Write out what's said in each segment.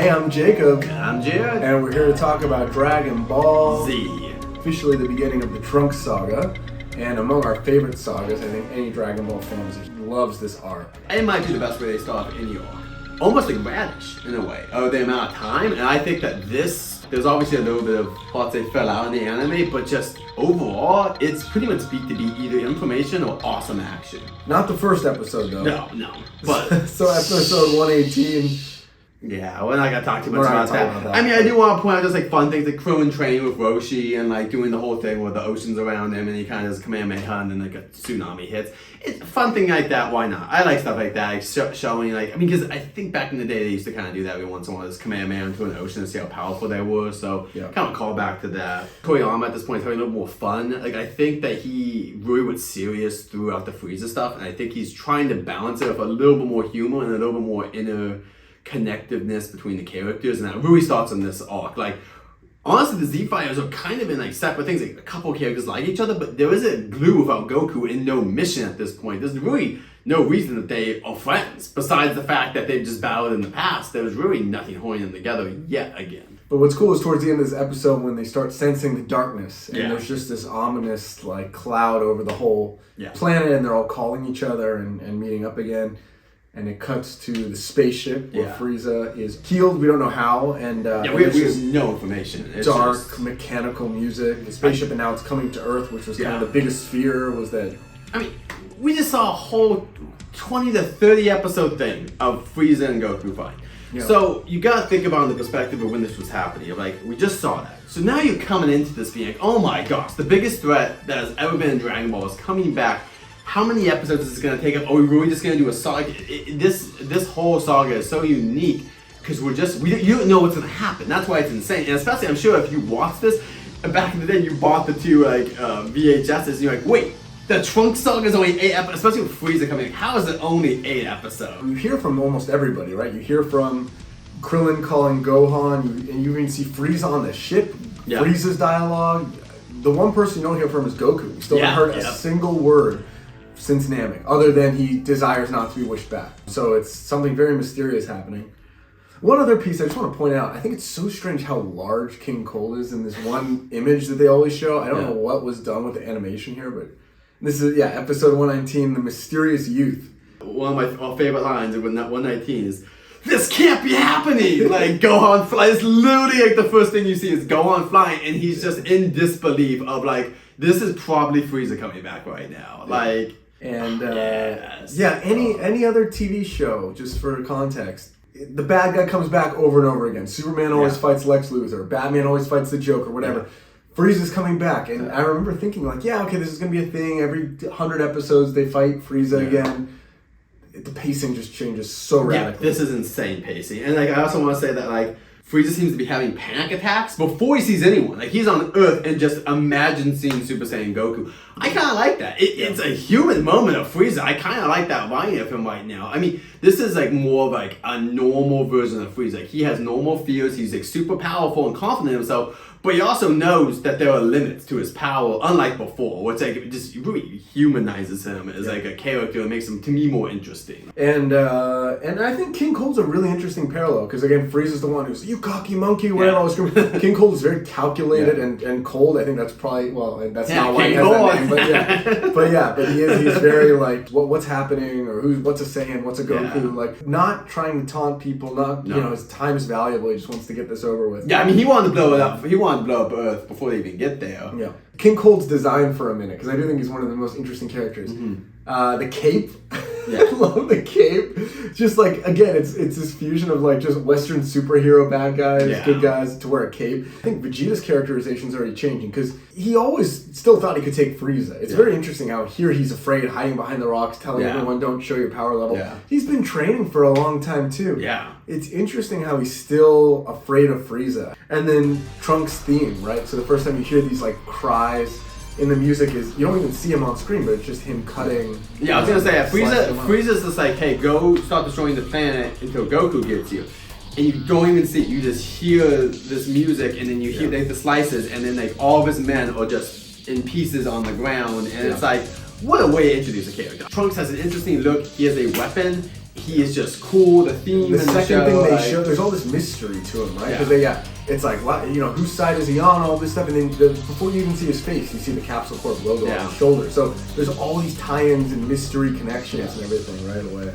Hey, I'm Jacob. And I'm Jared. And we're here to talk about Dragon Ball Z. Officially the beginning of the Trunks saga. And among our favorite sagas, I think any Dragon Ball fan loves this arc. It might be the best way they start off any arc. Almost like Radish, in a way, of the amount of time. And I think that there's obviously a little bit of parts they fell out in the anime, but just overall, it's pretty much speak to be either information or awesome action. Not the first episode, though. No. But so episode 118. Yeah, we're not gonna talk too much about that. I mean, I do want to point out just like fun things like Krillin training with Roshi and like doing the whole thing where the ocean's around him and he kind of does Kamehameha and then like a tsunami hits. It's a fun thing like that. Why not? I like stuff like that, like showing like because I think back in the day they used to kind of do that every once in a while, just Kamehameha into an ocean to see how powerful they were. So kind of call back to that. Toriyama at this point is having a little more fun. Like I think that he really was serious throughout the Frieza stuff, and I think he's trying to balance it with a little bit more humor and a little bit more inner connectiveness between the characters, and that really starts in this arc. Like honestly, the Z Fighters are kind of in like separate things. Like a couple of characters like each other, but there isn't glue without Goku and no mission at this point. There's really no reason that they are friends besides the fact that they've just battled in the past. There's really nothing holding them together yet again. But what's cool is towards the end of this episode when they start sensing the darkness and there's just this ominous like cloud over the whole planet, and they're all calling each other and meeting up again. And it cuts to the spaceship where Frieza is healed. We don't know how. And we have no information. It's dark, mechanical music. The spaceship, and now it's coming to Earth, which was kind of the biggest fear. Was that? I mean, we just saw a whole 20 to 30 episode thing of Frieza and Goku fight. Yeah. So you gotta think about the perspective of when this was happening. Like we just saw that. So now you're coming into this being like, oh my gosh, the biggest threat that has ever been in Dragon Ball is coming back. How many episodes is this going to take up? Are we really just going to do a saga? This whole saga is so unique because you don't know what's going to happen. That's why it's insane. And especially, I'm sure if you watched this back in the day, you bought the two VHSs, and you're like, wait, the Trunks saga is only 8 episodes. Especially with Frieza coming in, how is it only 8 episodes? You hear from almost everybody, right? You hear from Krillin calling Gohan, and you even see Frieza on the ship. Yeah. Frieza's dialogue. The one person you don't hear from is Goku. You still haven't heard a single word since Namek, other than he desires not to be wished back. So it's something very mysterious happening. One other piece I just want to point out, I think it's so strange how large King Cold is in this one image that they always show. I don't know what was done with the animation here, but this is, episode 119, The Mysterious Youth. One of my favorite lines of 119 is, this can't be happening! Like, Gohan flies, it's literally like the first thing you see is Gohan flying, and he's just in disbelief of like, this is probably Frieza coming back right now. Like, and any other TV show, just for context, the bad guy comes back over and over again. Superman always fights Lex Luthor. Batman always fights the Joker, whatever. Frieza's coming back, and I remember thinking like, this is gonna be a thing. Every 100 episodes they fight Frieza again. The pacing just changes so radically. This is insane pacing, and like I also want to say that like Frieza seems to be having panic attacks before he sees anyone. Like he's on Earth and just imagine seeing Super Saiyan Goku. I kind of like that. It's a human moment of Frieza. I kind of like that line of him right now. I mean, this is like more like a normal version of Frieza. Like, he has normal fears. He's like super powerful and confident in himself. But he also knows that there are limits to his power, unlike before, which like it just really humanizes him as like a character and makes him, to me, more interesting. And I think King Cold's a really interesting parallel, because again, Frieza's the one who's, you cocky monkey, whatever. King Cold is very calculated and cold. I think that's probably, that's not why he has that name, but he's very like, what's happening, or what's a Saiyan, what's a Goku, like not trying to taunt people, you know, his time is valuable. He just wants to get this over with. Yeah, I mean, he wanted to blow it up. He wanted to blow up Earth before they even get there. Yeah. King Cold's design for a minute, because I do think he's one of the most interesting characters. The cape. I love the cape. Just like, again, it's this fusion of like just Western superhero bad guys, good guys, to wear a cape. I think Vegeta's characterization is already changing, because he always still thought he could take Frieza. It's very interesting how here he's afraid, hiding behind the rocks, telling everyone don't show your power level. He's been training for a long time too. It's interesting how he's still afraid of Frieza. And then Trunks' theme, right? So the first time you hear these like cries in the music is, you don't even see him on screen, but it's just him cutting. Yeah, I was gonna say, Frieza's just like, hey, go start destroying the planet until Goku gets you. And you don't even see it, you just hear this music, and then you hear like the slices, and then like all of his men are just in pieces on the ground, and it's like, what a way to introduce a character. Trunks has an interesting look. He has a weapon he is just cool. The theme. The and second the show, thing they show, there's all this mystery to him, right? Because it's like, you know, whose side is he on? All this stuff, and then before you even see his face, you see the Capsule Corp logo on his shoulder. So there's all these tie-ins and mystery connections and everything right away.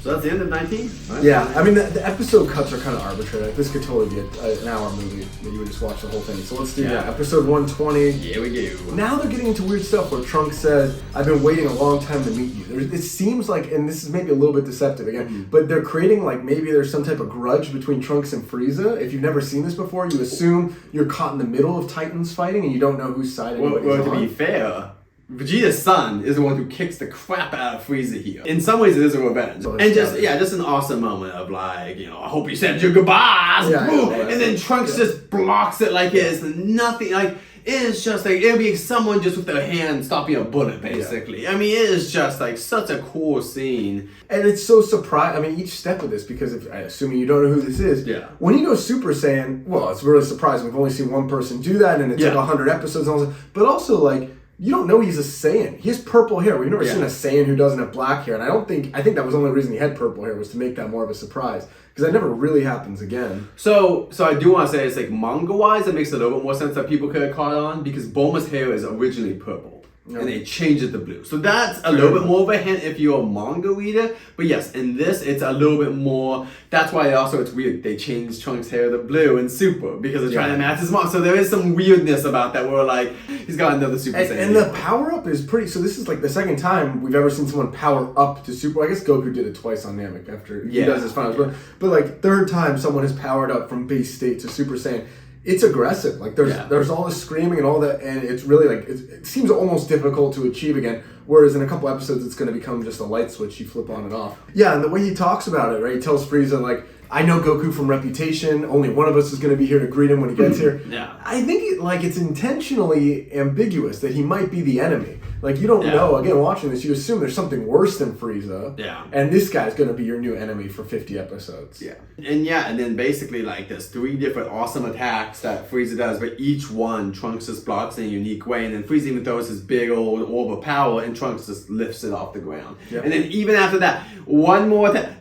So that's the end of 19? Right? Yeah, I mean, the episode cuts are kind of arbitrary. Like, this could totally be an hour movie that you would just watch the whole thing. So let's do episode 120. Here we go. Now they're getting into weird stuff where Trunks says, I've been waiting a long time to meet you. It seems like, and this is maybe a little bit deceptive again, but they're creating like maybe there's some type of grudge between Trunks and Frieza. If you've never seen this before, you assume you're caught in the middle of Titans fighting and you don't know whose side anybody's on. Well, to be fair, Vegeta's son is the one who kicks the crap out of Frieza here. In some ways, it is a revenge. And just an awesome moment of like, you know, I hope you said your goodbyes. And then Trunks just blocks it like it's nothing. Like, it is just like, it'll be someone just with their hand stopping a bullet, basically. I mean, it is just like such a cool scene. And it's so surprising. I mean, each step of this, because assuming you don't know who this is, when he goes Super Saiyan, well, it's really surprising. We've only seen one person do that, and it took 100 episodes and all that. But also, like, you don't know he's a Saiyan. He has purple hair. We've never seen a Saiyan who doesn't have black hair. And I think that was the only reason he had purple hair was to make that more of a surprise. Because that never really happens again. So I do want to say, it's like manga-wise, it makes a little bit more sense that people could have caught on. Because Bulma's hair is originally purple. And they changed it to blue. So that's a little bit more of a hint if you're a manga reader. But yes, in this, it's a little bit more. That's why also it's weird. They changed Trunks' hair to blue in Super because they're trying to match his mom. So there is some weirdness about that where like, he's got another Super Saiyan. And the power-up is pretty. So this is like the second time we've ever seen someone power up to Super. I guess Goku did it twice on Namek after he does his finals. But like third time someone has powered up from base state to Super Saiyan. It's aggressive. Like there's all this screaming and all that, and it's really like it seems almost difficult to achieve again. Whereas in a couple episodes, it's going to become just a light switch you flip on and off. Yeah, and the way he talks about it, right? He tells Frieza like, "I know Goku from reputation. Only one of us is going to be here to greet him when he gets here." I think it's intentionally ambiguous that he might be the enemy. Like, you don't know. Again, watching this, you assume there's something worse than Frieza. And this guy's going to be your new enemy for 50 episodes. And then basically, like, there's 3 different awesome attacks that Frieza does, but each one Trunks just blocks in a unique way. And then Frieza even throws his big old orb of power, and Trunks just lifts it off the ground. And then even after that, one more attack.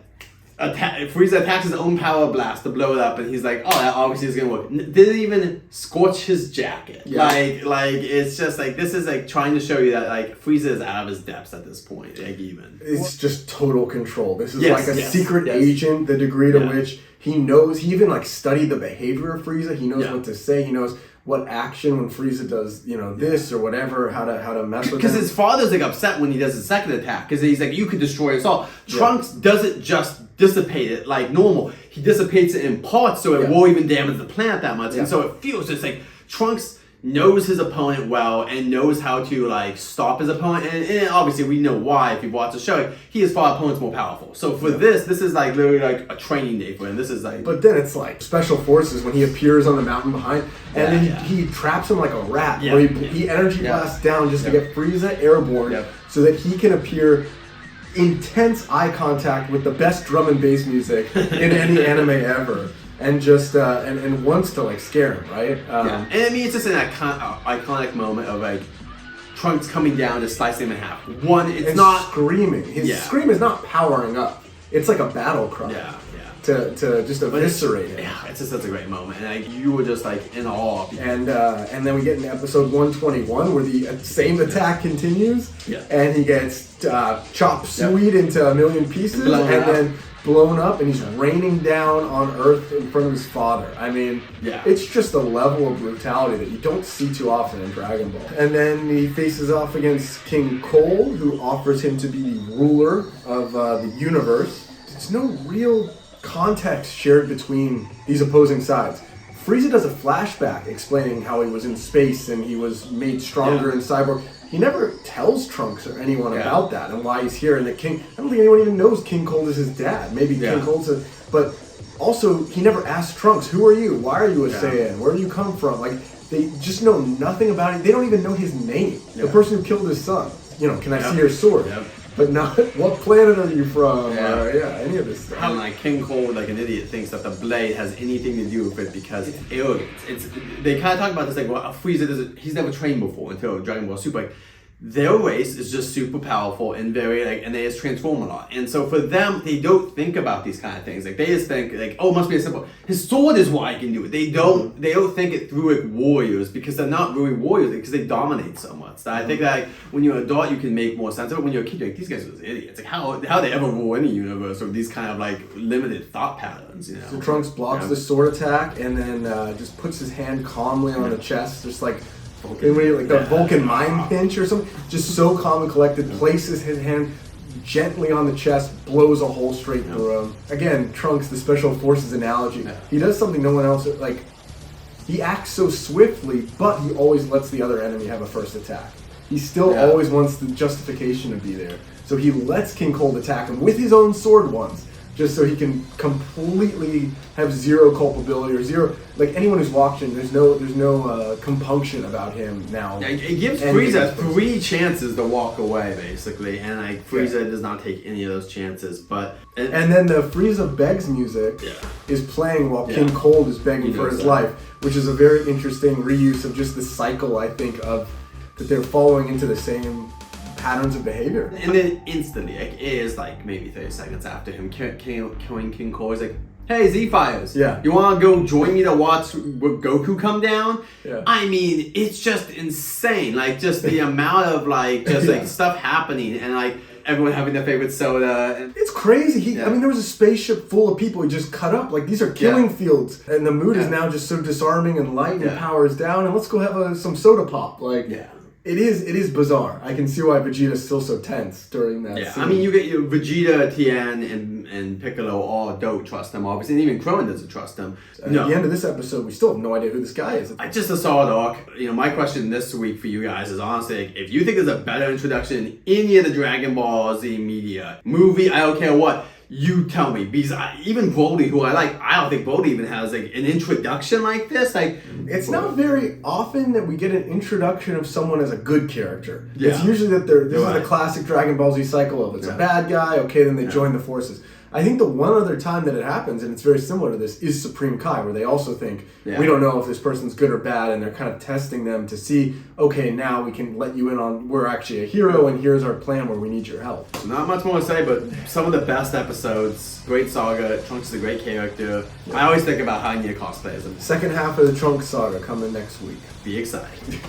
Frieza attacks his own power blast to blow it up, and he's like, "Oh, that obviously is gonna work." Didn't even scorch his jacket. Like it's just like this is like trying to show you that like Frieza is out of his depths at this point. Like it's just total control. This is like a secret agent. The degree to which he knows, he even like studied the behavior of Frieza. He knows what to say. He knows what action when Frieza does, you know, this or whatever, how to mess with him. Because his father's like upset when he does his second attack, because he's like, you could destroy us all. Trunks doesn't just dissipate it like normal. He dissipates it in parts so it won't even damage the planet that much. And so it feels just like Trunks knows his opponent well and knows how to like stop his opponent, and obviously we know why if you watch the show. His opponent's more powerful. So for this is like literally like a training day for him. This is like. But then it's like special forces when he appears on the mountain behind, and then he traps him like a rat. Where he energy blasts down just to get Frieza airborne, so that he can appear. Intense eye contact with the best drum and bass music in any anime ever. And just and wants to like scare him, right? And I mean it's just an iconic moment of like Trunks coming down to slice him in half. It's not screaming. His scream is not powering up. It's like a battle cry. To just eviscerate him. Yeah, it's just such a great moment, and like you were just like in awe. And then we get into episode 121 where the same attack continues, and he gets chopped sweet into a million pieces, then blown up, and he's raining down on Earth in front of his father. I mean, it's just a level of brutality that you don't see too often in Dragon Ball. And then he faces off against King Cole, who offers him to be the ruler of the universe. There's no real context shared between these opposing sides. Frieza does a flashback explaining how he was in space and he was made stronger in Cyborg. He never tells Trunks or anyone about that and why he's here. And I don't think anyone even knows King Cold is his dad. Maybe King Cold's but also he never asks Trunks, "Who are you? Why are you a Saiyan? Where do you come from?" Like they just know nothing about it. They don't even know his name. The person who killed his son. You know, can I see your sword? But not what planet are you from? Any of this stuff. How like King Cole, like an idiot, thinks that the blade has anything to do with it because it's arrogant. They kind of talk about this like, well, Frieza he's never trained before until Dragon Ball Super. Like, their race is just super powerful and very like, and they just transform a lot. And so for them, they don't think about these kind of things. Like they just think like, oh, it must be a simple. His sword is why I can do it. They don't think it through like warriors because they're not really warriors because they dominate so much. So I think that like, when you're an adult, you can make more sense of it. When you're a kid, you're like, these guys are just idiots. Like how they ever rule any universe or these kind of like limited thought patterns. You know. So Trunks blocks the sword attack and then just puts his hand calmly on the chest, just like. The Vulcan mind pinch or something, just so calm and collected, places his hand gently on the chest, blows a hole straight through him. Again, Trunks, the special forces analogy. He does something no one else, like, he acts so swiftly, but he always lets the other enemy have a first attack. He still always wants the justification to be there. So he lets King Cold attack him with his own sword once, just so he can completely have zero culpability or zero, like anyone who's watching, there's no compunction about him now. Yeah, it gives Frieza 3 chances to walk away basically, and like Frieza does not take any of those chances. But and then the Frieza begs music is playing while King Cold is begging for his life, which is a very interesting reuse of just the cycle. I think of that they're following into the same patterns of behavior. And then instantly, like, it is like maybe 30 seconds after him killing King Cold, he's like, hey, Z-Fighters, you want to go join me to watch Goku come down? I mean, it's just insane. Like, just the amount of, like, just, like, stuff happening and, like, everyone having their favorite soda. And it's crazy. I mean, there was a spaceship full of people he just cut up. Like, these are killing fields. And the mood is now just so disarming and light and power is down. And let's go have some soda pop. Like, It is bizarre. I can see why Vegeta's still so tense during that scene. I mean, you get your Vegeta, Tien, and Piccolo all don't trust him, obviously, and even Krillin doesn't trust him. At the end of this episode, we still have no idea who this guy is. Just a solid arc. You know, my question this week for you guys is honestly, like, if you think there's a better introduction in any of the Dragon Ball Z media, movie, I don't care what, you tell me, because even Broly, who I like, I don't think Broly even has like an introduction like this. Like, it's not very often that we get an introduction of someone as a good character. It's usually that this is the classic Dragon Ball Z cycle of it's a bad guy, okay, then they join the forces. I think the one other time that it happens, and it's very similar to this, is Supreme Kai, where they also think, we don't know if this person's good or bad, and they're kind of testing them to see, okay, now we can let you in on, we're actually a hero, and here's our plan where we need your help. So not much more to say, but some of the best episodes, great saga, Trunks is a great character. I always think about how I need to cosplay as him. Second half of the Trunks saga coming next week. Be excited.